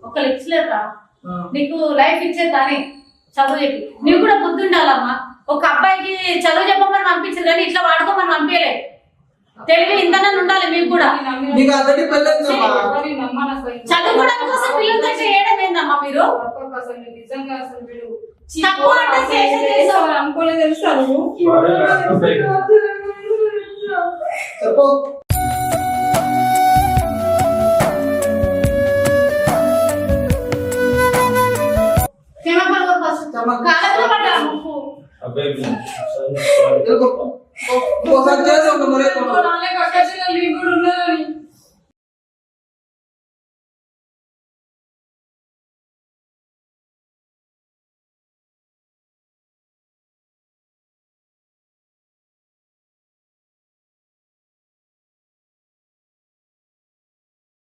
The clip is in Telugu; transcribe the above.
ఒక లెక్చరర్ రా నీకు లైఫ్ ఇచ్చేదాని చదువు చెప్పి నీకు కూడా బుద్ధి ఉండాలమ్మా. ఒక అబ్బాయికి చదువు చెప్పమని పంపించారు కానీ ఇట్లా వాడుకోమని పంపించలే. తెలివి ఇంతనని ఉండాలి మీకు కూడా. చదువుకోవడం కోసం పిల్లలతో చేయడం ఏందమ్మా మీరు? అనుకోలేదు తెలుస్తాను. ఒకసారి చేసి ఒక మరి